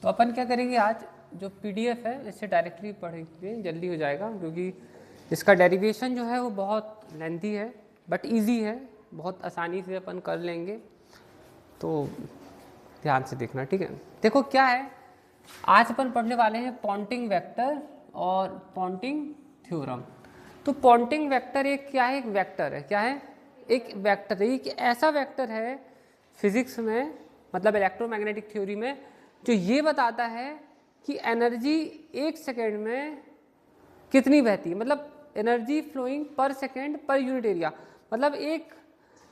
तो अपन क्या करेंगे, आज जो पीडीएफ है इससे डायरेक्टली पढ़ेंगे, जल्दी हो जाएगा, क्योंकि इसका डेरिवेशन जो है वो बहुत लेंथी है बट इजी है, बहुत आसानी से अपन कर लेंगे, तो ध्यान से देखना, ठीक है। देखो क्या है, आज अपन पढ़ने वाले हैं पॉन्टिंग वेक्टर और पॉन्टिंग थ्योरम। तो पॉन्टिंग वेक्टर एक क्या है, एक वेक्टर है, क्या है, एक वेक्टर है, एक ऐसा वेक्टर है फिजिक्स में, मतलब इलेक्ट्रोमैग्नेटिक थ्योरी में, जो ये बताता है कि एनर्जी एक सेकेंड में कितनी बहती है, मतलब energy flowing per second per unit area, मतलब एक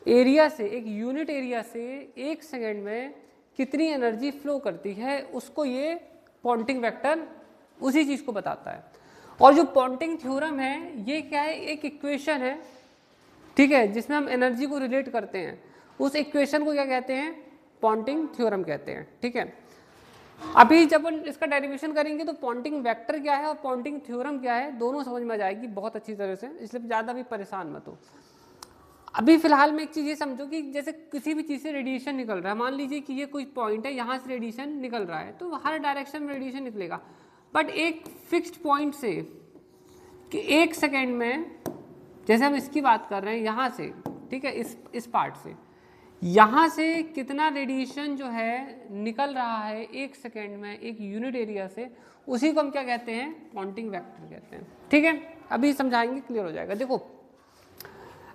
एरिया से, एक यूनिट एरिया से एक सेकेंड में कितनी एनर्जी फ्लो करती है, उसको ये पॉन्टिंग वेक्टर उसी चीज़ को बताता है। और जो पॉन्टिंग थ्योरम है ये क्या है, एक इक्वेशन है, ठीक है, जिसमें हम एनर्जी को रिलेट करते हैं, उस इक्वेशन को क्या कहते हैं, पॉन्टिंग थ्योरम कहते हैं, ठीक है। अभी जब हम इसका डेरिवेशन करेंगे तो पॉन्टिंग वेक्टर क्या है और पॉन्टिंग थ्योरम क्या है, दोनों समझ में आ जाएगी बहुत अच्छी तरह से, इसलिए ज़्यादा भी परेशान मत हो। अभी फिलहाल में एक चीज़ ये समझो कि जैसे किसी भी चीज़ से रेडिएशन निकल रहा है, मान लीजिए कि ये कोई पॉइंट है, यहाँ से रेडिएशन निकल रहा है, तो हर डायरेक्शन में रेडिएशन निकलेगा, बट एक फिक्स्ड पॉइंट से कि एक सेकेंड में, जैसे हम इसकी बात कर रहे हैं यहाँ से, ठीक है, इस पार्ट से, यहाँ से कितना रेडिएशन जो है निकल रहा है एक सेकेंड में एक यूनिट एरिया से, उसी को हम क्या कहते हैं, पॉन्टिंग वेक्टर कहते हैं, ठीक है। अभी समझाएंगे, क्लियर हो जाएगा। देखो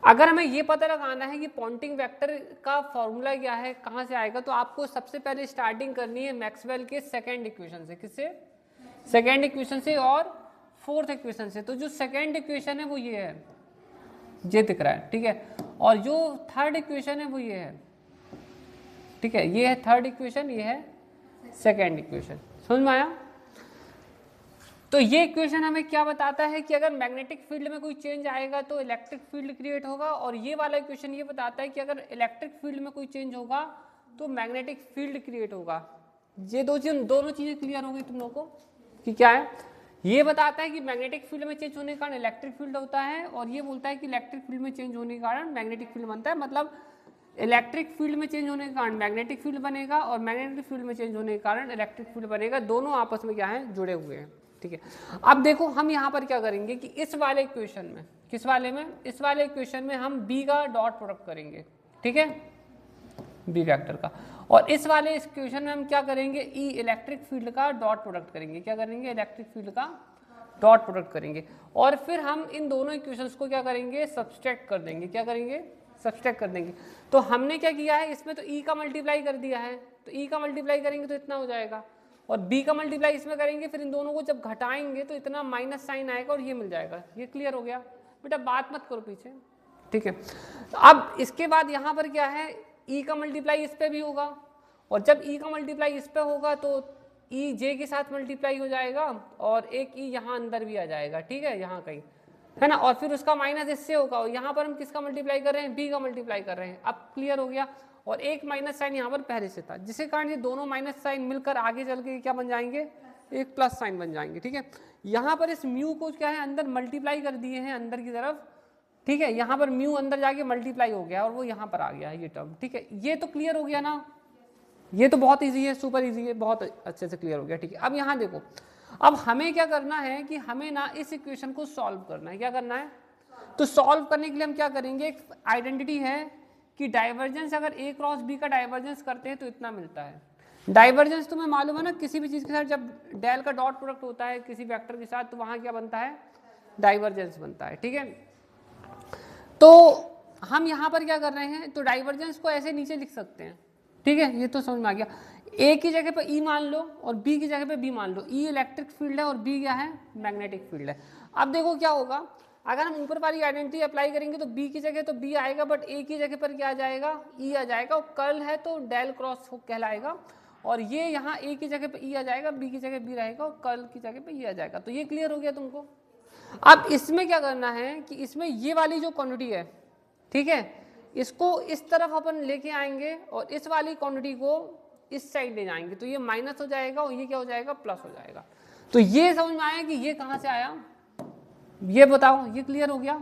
अगर हमें ये पता लगाना है कि पॉन्टिंग वेक्टर का फॉर्मूला क्या है, कहाँ से आएगा, तो आपको सबसे पहले स्टार्टिंग करनी है मैक्सवेल के सेकेंड इक्वेशन से। किससे, सेकेंड इक्वेशन से और फोर्थ इक्वेशन से। तो जो सेकेंड इक्वेशन है वो ये है, ये दिख रहा है, ठीक है, और जो थर्ड इक्वेशन है वो ये है, ठीक है, ये है थर्ड इक्वेशन, ये है सेकेंड इक्वेशन, समझ में आया। तो ये इक्वेशन हमें क्या बताता है कि अगर मैग्नेटिक फील्ड में कोई चेंज आएगा तो इलेक्ट्रिक फील्ड क्रिएट होगा, और ये वाला इक्वेशन ये बताता है कि अगर इलेक्ट्रिक फील्ड में कोई चेंज होगा तो मैग्नेटिक फील्ड क्रिएट होगा। ये दोनों चीज़ें क्लियर हो गई तुम लोगों को कि क्या है, ये बताता है कि मैग्नेटिक फील्ड में चेंज होने के कारण इलेक्ट्रिक फील्ड होता है, और ये बोलता है कि इलेक्ट्रिक फील्ड में चेंज होने के कारण मैग्नेटिक फील्ड बनता है, मतलब इलेक्ट्रिक फील्ड में चेंज होने के कारण मैग्नेटिक फील्ड बनेगा और मैग्नेटिक फील्ड में चेंज होने के कारण इलेक्ट्रिक फील्ड बनेगा, दोनों आपस में क्या है, जुड़े हुए हैं, ठीक है। अब देखो हम यहाँ पर क्या करेंगे कि इस वाले इक्वेशन में, किस वाले में, इस वाले इक्वेशन में हम बी का डॉट प्रोडक्ट करेंगे, ठीक है, बी वेक्टर का, और इस वाले इक्वेशन में हम क्या करेंगे, ई इलेक्ट्रिक फील्ड का डॉट प्रोडक्ट करेंगे, क्या करेंगे, इलेक्ट्रिक फील्ड का डॉट प्रोडक्ट करेंगे, और फिर हम इन दोनों इक्वेशंस को क्या करेंगे, सब्सट्रैक्ट कर देंगे, क्या करेंगे, सब्सट्रैक्ट कर देंगे। तो हमने क्या किया है, इसमें तो ई का मल्टीप्लाई कर दिया है, तो ई का मल्टीप्लाई करेंगे तो इतना हो जाएगा, और बी का मल्टीप्लाई इसमें करेंगे, फिर इन दोनों को जब घटाएंगे तो इतना माइनस साइन आएगा और ये मिल जाएगा। ये क्लियर हो गया बेटा, बात मत करो पीछे, ठीक है। तो अब इसके बाद यहाँ पर क्या है, ई का मल्टीप्लाई इस पर भी होगा, और जब ई का मल्टीप्लाई इस पर होगा तो ई जे के साथ मल्टीप्लाई हो जाएगा, और एक ई यहाँ अंदर भी आ जाएगा, ठीक है, यहाँ कहीं है ना, और फिर उसका माइनस इससे होगा, और यहाँ पर हम किसका मल्टीप्लाई कर रहे हैं, बी का मल्टीप्लाई कर रहे हैं। अब क्लियर हो गया, और एक माइनस साइन यहाँ पर पहले से था, जिसके कारण ये दोनों माइनस साइन मिलकर आगे चल के क्या बन जाएंगे, एक प्लस साइन बन जाएंगे, ठीक है। यहाँ पर इस म्यू को क्या है, अंदर मल्टीप्लाई कर दिए हैं अंदर की तरफ, ठीक है, यहाँ पर म्यू अंदर जाके मल्टीप्लाई हो गया और वो यहाँ पर आ गया है ये टर्म, ठीक है। ये तो क्लियर हो गया ना, ये तो बहुत ईजी है, सुपर ईजी है, बहुत अच्छे से क्लियर हो गया, ठीक है। अब यहाँ देखो, अब हमें क्या करना है कि हमें ना इस इक्वेशन को सॉल्व करना है, क्या करना है, तो सॉल्व करने के लिए हम क्या करेंगे, एक आइडेंटिटी है कि डाइवर्जेंस, अगर ए क्रॉस बी का डाइवर्जेंस करते हैं तो इतना मिलता है। डाइवर्जेंस तुम्हें मालूम है ना, किसी भी चीज़ के साथ जब डेल का डॉट प्रोडक्ट होता है किसी वेक्टर के साथ, तो वहाँ क्या बनता है, डाइवर्जेंस बनता है, ठीक है। तो हम यहाँ पर क्या कर रहे हैं, तो डाइवर्जेंस को ऐसे नीचे लिख सकते हैं, ठीक है, ये तो समझ में आ गया। ए की जगह पर ई मान लो और बी की जगह पे बी मान लो, ई इलेक्ट्रिक फील्ड है और बी क्या है, मैग्नेटिक फील्ड है। अब देखो क्या होगा, अगर हम ऊपर वाली आइडेंटिटी अप्लाई करेंगे तो बी की जगह तो बी आएगा, बट ए की जगह पर क्या आ जाएगा, ई आ जाएगा, और कर्ल है तो डेल क्रॉस कहलाएगा, और ये यहाँ ए की जगह पे ई आ जाएगा, बी की जगह बी रहेगा, और कर्ल की जगह पे ई आ जाएगा। तो ये क्लियर हो गया तुमको। अब इसमें क्या करना है कि इसमें ये वाली जो क्वांटिटी है, ठीक है, इसको इस तरफ अपन लेके आएंगे और इस वाली क्वांटिटी को इस साइड ले जाएंगे, तो ये माइनस हो जाएगा और ये क्या हो जाएगा, प्लस हो जाएगा। तो ये समझ में आया कि ये कहाँ से आया, ये बताओ, ये क्लियर हो गया।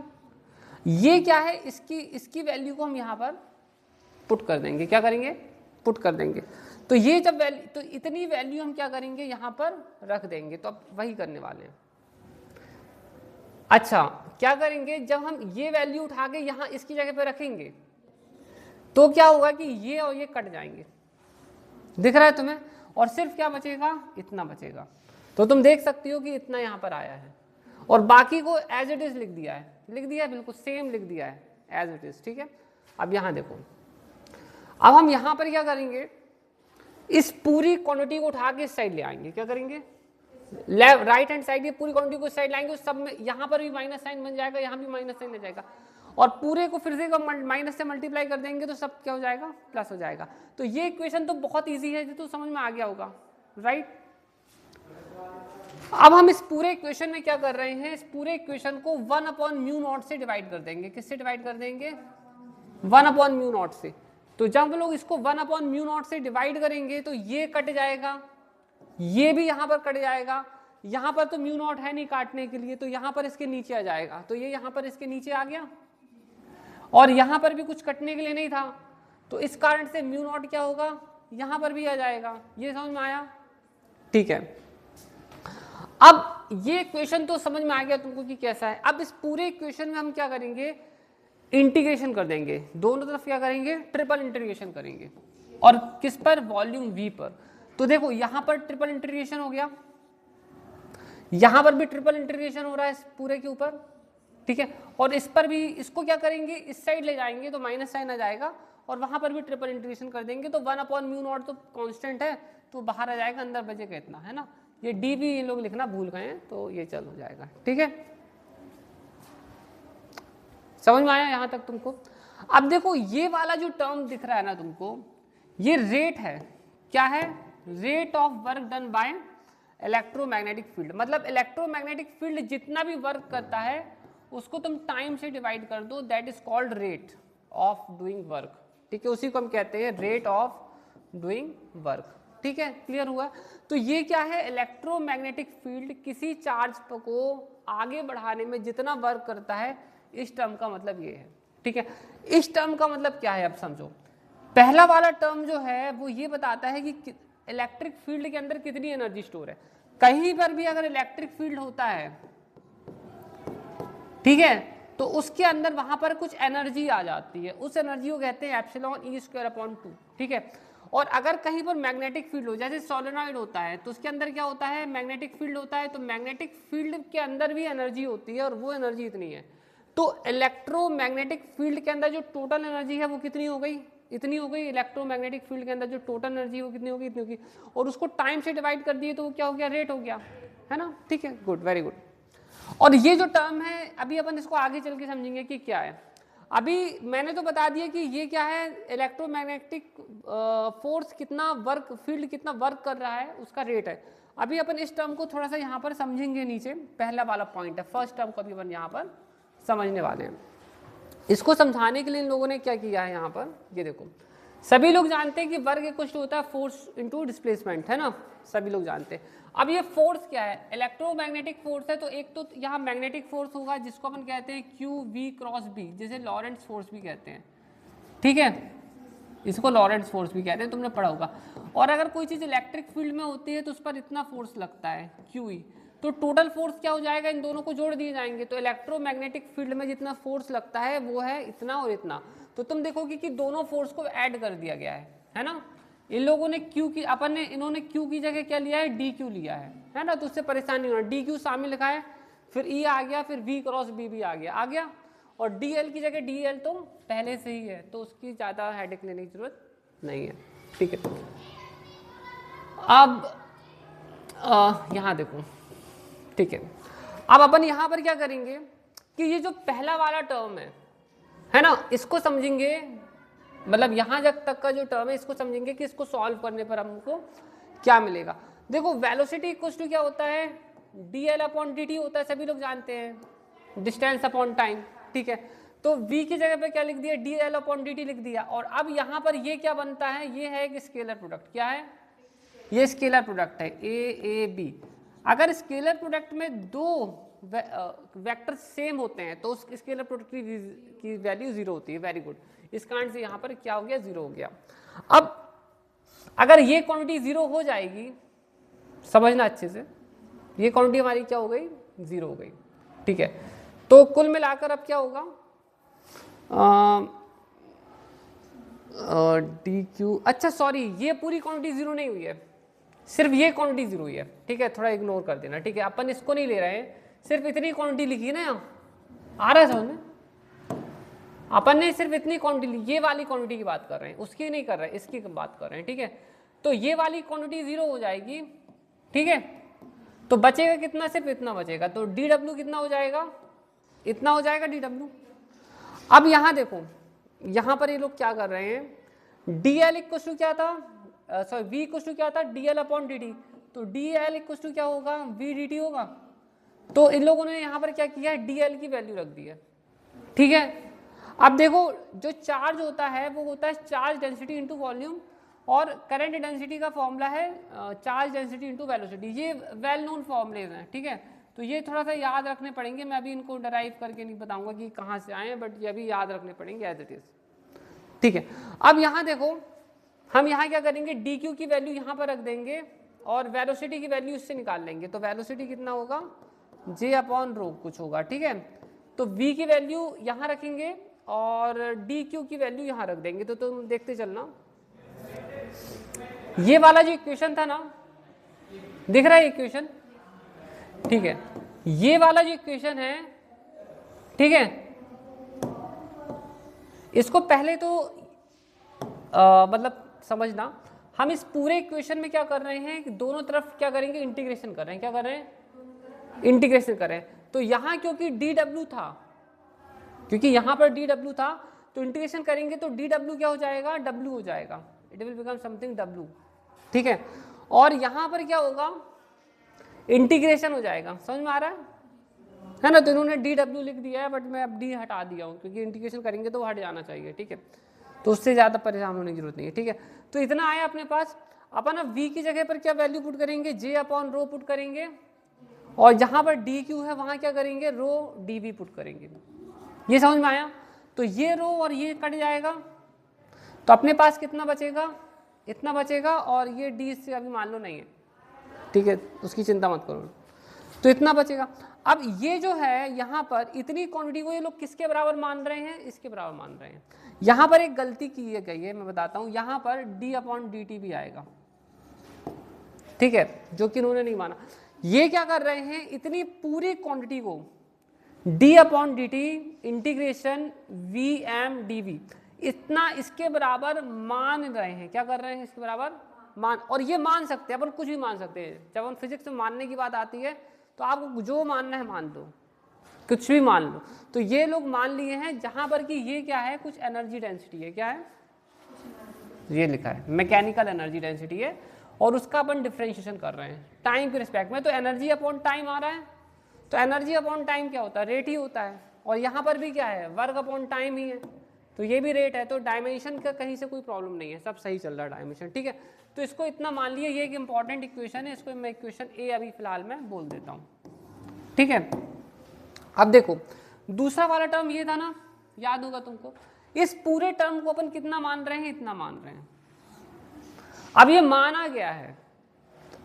ये क्या है, इसकी वैल्यू को हम यहाँ पर पुट कर देंगे, क्या करेंगे, पुट कर देंगे। तो ये जब वैल्यू, तो इतनी वैल्यू हम क्या करेंगे यहाँ पर रख देंगे। तो अब वही करने वाले हैं। अच्छा, क्या करेंगे, जब हम ये वैल्यू उठा के यहाँ इसकी जगह पे रखेंगे तो क्या होगा कि ये और ये कट जाएंगे, दिख रहा है तुम्हें, और सिर्फ क्या बचेगा, इतना बचेगा। तो तुम देख सकती हो कि इतना यहाँ पर आया है और बाकी को एज इट इज लिख दिया है, बिल्कुल सेम लिख दिया है एज इट इज। ठीक है, अब यहाँ देखो, अब हम यहाँ पर क्या करेंगे, इस पूरी क्वांटिटी को उठा के इस साइड ले आएंगे। क्या करेंगे, लेफ्ट राइट हैंड साइड, ये पूरी क्वांटिटी को इस साइड लाएंगे, उस सब में यहाँ पर भी माइनस साइन बन जाएगा, यहाँ भी माइनस साइन आ जाएगा, और पूरे को फिर से माइनस से मल्टीप्लाई कर देंगे तो सब क्या हो जाएगा, प्लस हो जाएगा। तो ये इक्वेशन तो बहुत इजी है, तो समझ में आ गया होगा, राइट। अब हम इस पूरे इक्वेशन में क्या कर रहे हैं, इस पूरे इक्वेशन को 1/μ0 से डिवाइड कर देंगे। किससे डिवाइड कर देंगे, 1/μ0 से। तो जब हम लोग इसको 1/μ0 से डिवाइड करेंगे तो ये कट जाएगा, ये भी यहाँ पर कट जाएगा, यहाँ पर तो μ0 है नहीं काटने के लिए, तो यहाँ पर इसके नीचे आ जाएगा, तो ये यहाँ पर इसके नीचे आ गया, और यहाँ पर भी कुछ कटने के लिए नहीं था, तो इस कारण से μ0 क्या होगा, यहाँ पर भी आ जाएगा। ये समझ में आया, ठीक है। अब ये इक्वेशन तो समझ में आ गया तुमको कि कैसा है। अब इस पूरे इक्वेशन में हम क्या करेंगे, इंटीग्रेशन कर देंगे, दोनों तरफ क्या करेंगे, ट्रिपल इंटीग्रेशन करेंगे, और किस पर, वॉल्यूम v पर। तो देखो यहाँ पर ट्रिपल इंटीग्रेशन हो गया, यहाँ पर भी ट्रिपल इंटीग्रेशन हो रहा है इस पूरे के ऊपर, ठीक है, और इस पर भी, इसको क्या करेंगे, इस साइड ले जाएंगे तो माइनस साइन आ जाएगा, और वहां पर भी ट्रिपल इंटीग्रेशन कर देंगे तो 1/μ0 तो कांस्टेंट है, तो बाहर आ जाएगा, अंदर बचेगा इतना, है ना। ये डी भी ये लोग लिखना भूल गए हैं, तो ये चल हो जाएगा, ठीक है। समझ में आया यहाँ तक तुमको। अब देखो ये वाला जो टर्म दिख रहा है ना तुमको, ये रेट है, क्या है, rate of work done by electromagnetic field. मतलब इलेक्ट्रोमैग्नेटिक फील्ड जितना भी वर्क करता है उसको तुम टाइम से डिवाइड कर दो, that is called rate of doing work, ठीक है, उसी को हम कहते हैं रेट ऑफ डूइंग वर्क, ठीक है, क्लियर हुआ। तो ये क्या है, इलेक्ट्रोमैग्नेटिक फील्ड किसी चार्ज को आगे बढ़ाने में जितना वर्क करता है, इस टर्म का मतलब ये है, ठीक है। इस टर्म का मतलब क्या है, अब समझो। पहला वाला टर्म जो है वो ये बताता है कि इलेक्ट्रिक फील्ड के अंदर कितनी एनर्जी स्टोर है। कहीं पर भी अगर इलेक्ट्रिक फील्ड होता है, ठीक है, तो उसके अंदर वहां पर कुछ एनर्जी आ जाती है, उस एनर्जी को कहते हैं एप्सिलॉन E²/2, ठीक है। और अगर कहीं पर मैग्नेटिक फील्ड हो, जैसे सोलेनॉइड होता है, तो उसके अंदर क्या होता है, मैग्नेटिक फील्ड होता है, तो मैग्नेटिक फील्ड के अंदर भी एनर्जी होती है, और वो एनर्जी इतनी है। तो इलेक्ट्रोमैग्नेटिक फील्ड के अंदर जो टोटल एनर्जी है वो कितनी हो गई, इतनी हो गई। इलेक्ट्रोमैग्नेटिक फील्ड के अंदर जो टोटल एनर्जी है वो कितनी होगी, इतनी होगी, और उसको टाइम से डिवाइड कर दिए तो वो क्या हो गया, रेट हो गया, है ना, ठीक है, गुड, वेरी गुड। और ये जो टर्म है, अभी अपन इसको आगे चल के समझेंगे कि क्या है। अभी मैंने तो बता दिया कि ये क्या है, इलेक्ट्रोमैग्नेटिक फोर्स कितना वर्क, फील्ड कितना वर्क कर रहा है, उसका रेट है। अभी अपन इस टर्म को थोड़ा सा यहाँ पर समझेंगे, नीचे पहला वाला पॉइंट है, फर्स्ट टर्म को अभी अपन यहाँ पर समझने वाले हैं। इसको समझाने के लिए इन लोगों ने क्या किया है, यहाँ पर ये देखो, सभी लोग जानते हैं कि वर्क इक्वल टू होता है फोर्स इनटू डिस्प्लेसमेंट, है ना, सभी लोग जानते हैं। अब ये फोर्स क्या है, इलेक्ट्रोमैग्नेटिक फोर्स है, तो एक तो यहाँ मैग्नेटिक फोर्स होगा जिसको अपन कहते हैं QV×B, जिसे लॉरेंट्ज फोर्स भी कहते हैं, ठीक है, इसको लॉरेंट्ज फोर्स भी कहते हैं, तुमने पढ़ा होगा। और अगर कोई चीज़ इलेक्ट्रिक फील्ड में होती है तो उस पर इतना फोर्स लगता है QE, तो टोटल फोर्स क्या हो जाएगा, इन दोनों को जोड़ दिए जाएंगे, तो इलेक्ट्रोमैग्नेटिक फील्ड में जितना फोर्स लगता है वो है इतना और इतना। तो तुम देखोगे कि दोनों फोर्स को ऐड कर दिया गया है ना। इन लोगों ने Q की, अपन ने, इन्होंने Q की जगह क्या लिया है, DQ लिया है ना, तो उससे परेशानी नहीं होना, DQ सामने लिखा है, फिर E आ गया, फिर V×B भी आ गया, और DL की जगह DL तो पहले से ही है, तो उसकी ज़्यादा हेडेक लेने की जरूरत नहीं है, ठीक है। अब यहाँ देखो, ठीक है, अब अपन यहाँ पर क्या करेंगे कि ये जो पहला वाला टर्म है ना, इसको समझेंगे, मतलब यहाँ तक का जो टर्म है इसको समझेंगे कि इसको सॉल्व करने पर हमको क्या मिलेगा। देखो वेलोसिटी इक्वल टू क्या होता है, dl/dt होता है, सभी लोग जानते हैं, डिस्टेंस अपॉन टाइम, ठीक है। तो v की जगह पे क्या लिख दिया, dl/dt लिख दिया, और अब यहाँ पर ये क्या बनता है, ये है एक स्केलर प्रोडक्ट, क्या है, ये स्केलर प्रोडक्ट है a b। अगर स्केलर प्रोडक्ट में दो वेक्टर सेम होते हैं तो उस स्केलर प्रोडक्ट की वैल्यू 0 होती है, वेरी गुड। इस कारण से यहाँ पर क्या हो गया, 0 हो गया। अब अगर ये क्वांटिटी जीरो हो जाएगी, समझना अच्छे से, ये क्वांटिटी हमारी क्या हो गई, जीरो हो गई, ठीक है। तो कुल मिलाकर अब क्या होगा, डी क्यू, अच्छा सॉरी, ये पूरी क्वांटिटी जीरो नहीं हुई है, सिर्फ ये क्वांटिटी जीरो हुई है, ठीक है, थोड़ा इग्नोर कर देना, ठीक है, अपन इसको नहीं ले रहे हैं, सिर्फ इतनी क्वांटिटी लिखी है ना यहाँ, आ रहा है समझ में, अपन ने सिर्फ इतनी क्वांटिटी, ये वाली क्वांटिटी की बात कर रहे हैं, उसकी नहीं कर रहे हैं, इसकी बात कर रहे हैं, ठीक है। तो ये वाली क्वांटिटी जीरो हो जाएगी, ठीक है, तो बचेगा कितना, सिर्फ इतना बचेगा, तो डी डब्ल्यू कितना हो जाएगा, इतना हो जाएगा डी डब्ल्यू। अब यहां देखो, यहां पर ये लोग क्या कर रहे हैं, डी एल इक्वल टू क्या था, सॉरी वी इक्वल टू क्या था, D L upon d T, तो डी एल इक्वल टू क्या होगा, वी डी टी होगा। तो इन लोगों ने यहां पर क्या किया है, डी एल की वैल्यू रख दी है, ठीक है। अब देखो जो चार्ज होता है वो होता है चार्ज डेंसिटी इंटू वॉल्यूम, और करंट डेंसिटी का फॉर्मूला है चार्ज डेंसिटी इंटू वेलोसिटी, ये वेल नोन फॉर्मूलेज हैं, ठीक है। तो ये थोड़ा सा याद रखने पड़ेंगे, मैं अभी इनको डराइव करके नहीं बताऊंगा कि कहाँ से आए हैं, बट ये भी याद रखने पड़ेंगे एज इट इज, ठीक है। अब यहाँ देखो, हम यहाँ क्या करेंगे, डी क्यू की वैल्यू यहाँ पर रख देंगे और वेलोसिटी की वैल्यू इससे निकाल लेंगे, तो वेलोसिटी कितना होगा, जे अपॉन रो कुछ होगा, ठीक है। तो वी की वैल्यू यहाँ रखेंगे और डी क्यू की वैल्यू यहाँ रख देंगे, तो तुम देखते चलना, ये वाला जो इक्वेशन था ना, दिख रहा है इक्वेशन, ठीक है, ये वाला जो इक्वेशन है, ठीक है, इसको पहले तो मतलब समझना, हम इस पूरे इक्वेशन में क्या कर रहे हैं कि दोनों तरफ क्या करेंगे, इंटीग्रेशन कर रहे हैं, क्या कर रहे हैं, इंटीग्रेशन कर रहे हैं। तो यहां क्योंकि डी डब्ल्यू था, क्योंकि यहां पर डी डब्ल्यू था, तो इंटीग्रेशन करेंगे तो डी डब्ल्यू क्या हो जाएगा, डब्ल्यू हो जाएगा, it will become something W, ठीक है। और यहां पर क्या होगा, इंटीग्रेशन हो जाएगा, समझ में आ रहा है ना। तो इन्होंने डी डब्ल्यू लिख दिया है, बट मैं अब डी हटा दिया हूँ, क्योंकि इंटीग्रेशन करेंगे तो वो हट जाना चाहिए, ठीक है, तो उससे ज़्यादा परेशान होने की जरूरत नहीं है, ठीक है। तो इतना आया अपने पास, अपन अब वी की जगह पर क्या वैल्यू पुट करेंगे, जे अपॉन रो पुट करेंगे, और जहाँ पर डी क्यू है वहाँ क्या करेंगे, रो डी वी पुट करेंगे, ये समझ में आया। तो ये रो और ये कट जाएगा, तो अपने पास कितना बचेगा, इतना बचेगा, और ये डी से अभी मान लो नहीं है, ठीक है, उसकी चिंता मत करो, तो इतना बचेगा। अब ये जो है यहाँ पर इतनी क्वांटिटी को ये लोग किसके बराबर मान रहे हैं, इसके बराबर मान रहे हैं। यहाँ पर एक गलती की गई है, मैं बताता हूँ, यहाँ पर डी अपॉन डी टी भी आएगा, ठीक है, जो कि इन्होंने नहीं माना। ये क्या कर रहे हैं, इतनी पूरी क्वांटिटी को d upon d t integration v m d v, इतना इसके बराबर मान रहे हैं, क्या कर रहे हैं, इसके बराबर मान, और ये मान सकते हैं, अपन कुछ भी मान सकते हैं, जब हम फिजिक्स में मानने की बात आती है तो आपको जो मानना है मान दो, कुछ भी मान लो। तो ये लोग मान लिए हैं, जहां पर कि ये क्या है, कुछ एनर्जी डेंसिटी है, क्या है, ये लिखा है मैकेनिकल एनर्जी डेंसिटी है, और उसका अपन डिफरेंशिएशन कर रहे हैं टाइम के रिस्पेक्ट में, तो एनर्जी अपॉन टाइम आ रहा है, तो एनर्जी अपॉन टाइम क्या होता है, रेट ही होता है, और यहाँ पर भी क्या है, वर्क अपॉन टाइम ही है, तो ये भी रेट है, तो डायमेंशन का कहीं से कोई प्रॉब्लम नहीं है, सब सही चल रहा है डायमेंशन, ठीक है। तो इसको इतना मान लिया, ये एक इंपॉर्टेंट इक्वेशन है, इसको मैं इक्वेशन ए अभी फिलहाल मैं बोल देता हूँ, ठीक है। अब देखो दूसरा वाला टर्म ये था ना, याद होगा तुमको, इस पूरे टर्म को अपन कितना मान रहे हैं, इतना मान रहे हैं। अब ये माना गया है,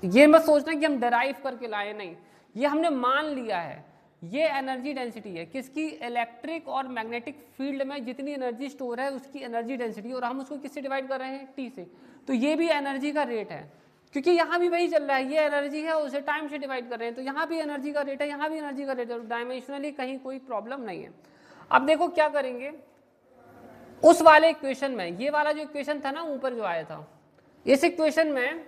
ये मत सोचना कि हम डराइव करके लाए, नहीं, ये हमने मान लिया है, ये एनर्जी डेंसिटी है किसकी, इलेक्ट्रिक और मैग्नेटिक फील्ड में जितनी एनर्जी स्टोर है उसकी एनर्जी डेंसिटी, और हम उसको किससे डिवाइड कर रहे हैं, टी से, तो ये भी एनर्जी का रेट है, क्योंकि यहाँ भी वही चल रहा है, ये एनर्जी है, उसे टाइम से डिवाइड कर रहे हैं, तो यहाँ भी एनर्जी का रेट है, यहाँ भी एनर्जी का रेट है, डायमेंशनली कहीं कोई प्रॉब्लम नहीं है। अब देखो क्या करेंगे, उस वाले इक्वेशन में, ये वाला जो इक्वेशन था ना ऊपर जो आया था, इस इक्वेशन में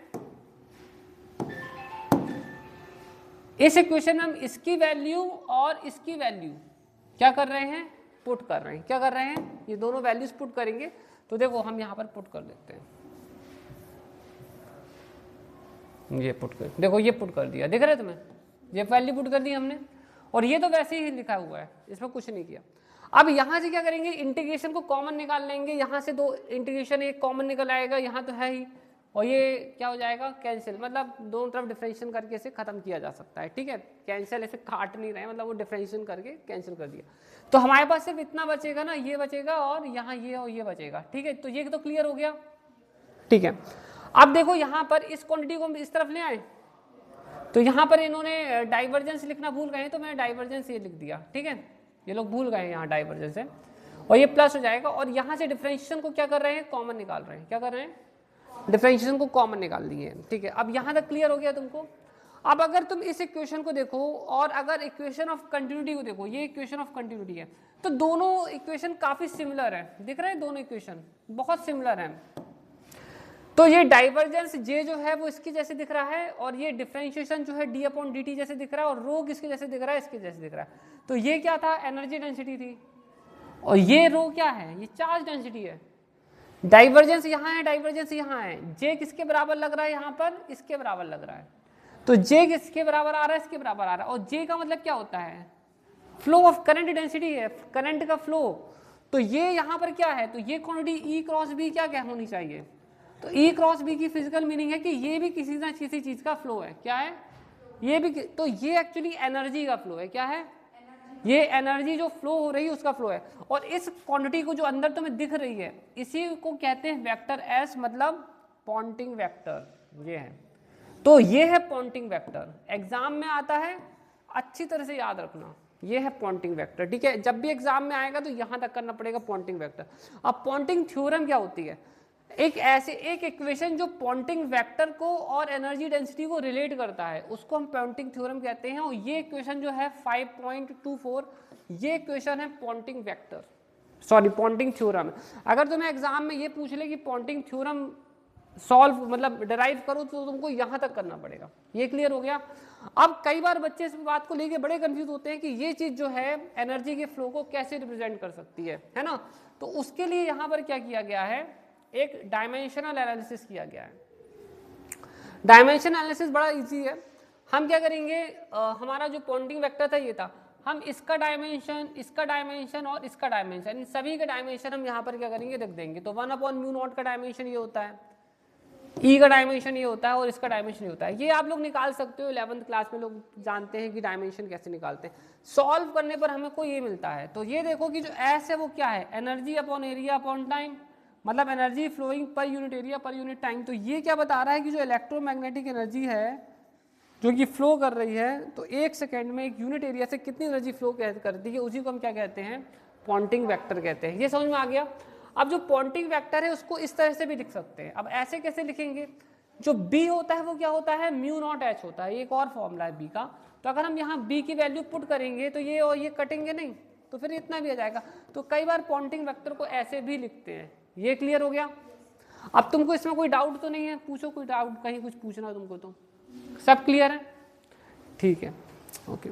हम इसकी वैल्यू और इसकी वैल्यू क्या कर रहे हैं, पुट कर रहे हैं, क्या कर रहे हैं, ये दोनों वैल्यूज पुट करेंगे। तो देखो हम यहाँ पर पुट कर देते हैं, ये पुट कर, देखो ये पुट कर दिया, दिख रहा है तुम्हें, ये वैल्यू पुट कर दी हमने, और ये तो वैसे ही लिखा हुआ है, इसमें कुछ नहीं किया। अब यहाँ से क्या करेंगे, इंटीग्रेशन को कॉमन निकाल लेंगे, यहाँ से दो इंटीग्रेशन एक कॉमन निकल आएगा, यहाँ तो है ही, और ये क्या हो जाएगा, कैंसिल, मतलब दोनों तरफ डिफरेंशिएशन करके इसे खत्म किया जा सकता है, ठीक है, कैंसिल ऐसे काट नहीं रहे, मतलब वो डिफरेंशिएशन करके कैंसिल कर दिया। तो हमारे पास सिर्फ इतना बचेगा ना, ये बचेगा और यहाँ ये और ये बचेगा, ठीक है, तो ये तो क्लियर हो गया, ठीक है। अब देखो यहाँ पर इस क्वांटिटी को हम इस तरफ ले आए, तो यहाँ पर इन्होंने डाइवर्जेंस लिखना भूल गए, तो मैंने डाइवर्जेंस ये लिख दिया, ठीक है, ये लोग भूल गए यहाँ डाइवर्जेंस है, और ये प्लस हो जाएगा, और यहाँ से डिफरेंशिएशन को क्या कर रहे हैं, कॉमन निकाल रहे हैं, क्या कर रहे हैं, डिफरेंशिएशन को कॉमन निकाल दिए, ठीक है। अब यहाँ तक क्लियर हो गया तुमको। अब अगर तुम इस इक्वेशन को देखो और अगर इक्वेशन ऑफ कंटिन्यूटी को देखो, ये इक्वेशन ऑफ कंटिन्यूटी है, तो दोनों इक्वेशन काफी सिमिलर है, दिख रहे हैं दोनों इक्वेशन बहुत सिमिलर हैं। तो ये डाइवर्जेंस जे जो है वो इसके जैसे दिख रहा है, और ये डिफरेंशिएशन जो है डी अपॉन डी टी जैसे दिख रहा है, और रो किसके जैसे दिख रहा है, इसके जैसे दिख रहा है। तो ये क्या था, एनर्जी डेंसिटी थी, और ये रो क्या है, ये चार्ज डेंसिटी है। डाइवर्जेंस यहाँ है, डाइवर्जेंस यहाँ है, जे किसके बराबर लग रहा है, यहाँ पर इसके बराबर लग रहा है, तो जे किसके बराबर आ रहा है, इसके बराबर आ रहा है, और जे का मतलब क्या होता है, फ्लो ऑफ करंट डेंसिटी है, करंट का फ्लो। तो ये यहाँ पर क्या है, तो ये क्वांटिटी ई क्रॉस बी क्या होनी चाहिए, तो ई क्रॉस बी की फिजिकल मीनिंग है कि ये भी किसी ना किसी चीज का फ्लो है, क्या है, ये भी, तो ये एक्चुअली एनर्जी का फ्लो है, क्या है, ये एनर्जी जो फ्लो हो रही है उसका फ्लो है। और इस क्वांटिटी को जो अंदर तुम्हें दिख रही है इसी को कहते हैं वेक्टर एस, मतलब पॉइंटिंग वेक्टर ये है। तो ये है पॉइंटिंग वेक्टर, एग्जाम में आता है, अच्छी तरह से याद रखना, ये है पॉइंटिंग वेक्टर, ठीक है। जब भी एग्जाम में आएगा तो यहां तक करना पड़ेगा पॉइंटिंग वेक्टर। अब पॉइंटिंग थ्योरम क्या होती है, एक इक्वेशन जो पॉइंटिंग वेक्टर को और एनर्जी डेंसिटी को रिलेट करता है उसको हम पॉइंटिंग थ्योरम कहते हैं। और ये इक्वेशन जो है 5.24 ये इक्वेशन है Poynting vector, sorry Poynting theorem. अगर तुम्हें एग्जाम में ये पूछ ले कि पॉइंटिंग थ्योरम सॉल्व मतलब डिराइव करो तो तुमको यहां तक करना पड़ेगा। ये क्लियर हो गया। अब कई बार बच्चे इस बात को लेके बड़े कंफ्यूज होते हैं कि ये चीज जो है एनर्जी के फ्लो को कैसे रिप्रेजेंट कर सकती है ना। तो उसके लिए यहां पर क्या किया गया है, एक डायमेंशनल एनालिसिस किया गया है। डायमेंशन एनालिसिस बड़ा इजी है। हम क्या करेंगे, हमारा जो पॉइंटिंग वेक्टर था ये था, हम इसका डायमेंशन, इसका डायमेंशन और इसका डायमेंशन, इन सभी का डायमेंशन हम यहाँ पर क्या करेंगे रख देंगे। तो 1/μ0 का डायमेंशन ये होता है, ई का डायमेंशन ये होता है और इसका डायमेंशन ये होता है। ये आप लोग निकाल सकते हो, 11th क्लास में लोग जानते हैं कि डायमेंशन कैसे निकालते हैं। सॉल्व करने पर हमें को ये मिलता है। तो ये देखो कि जो एस है वो क्या है, energy upon area upon time, मतलब energy flowing per unit area per unit time. तो ये क्या बता रहा है कि जो इलेक्ट्रोमैग्नेटिक एनर्जी है जो कि फ्लो कर रही है, तो 1 सेकेंड में एक यूनिट एरिया से कितनी एनर्जी फ्लो करती है, उसी को हम क्या कहते हैं, पॉइंटिंग वेक्टर कहते हैं। ये समझ में आ गया। अब जो पॉइंटिंग वेक्टर है उसको इस तरह से भी लिख सकते हैं। अब ऐसे कैसे लिखेंगे, जो b होता है वो क्या होता है, μ0h होता है। एक और फॉर्मूला है b का। तो अगर हम यहाँ b की वैल्यू पुट करेंगे तो ये और ये कटेंगे नहीं, तो फिर इतना भी आ जाएगा। तो कई बार पॉइंटिंग वेक्टर को ऐसे भी लिखते हैं। ये क्लियर हो गया। अब तुमको इसमें कोई डाउट तो नहीं है, पूछो कोई डाउट, कहीं कुछ पूछना तुमको तो सब क्लियर है, ठीक है, ओके।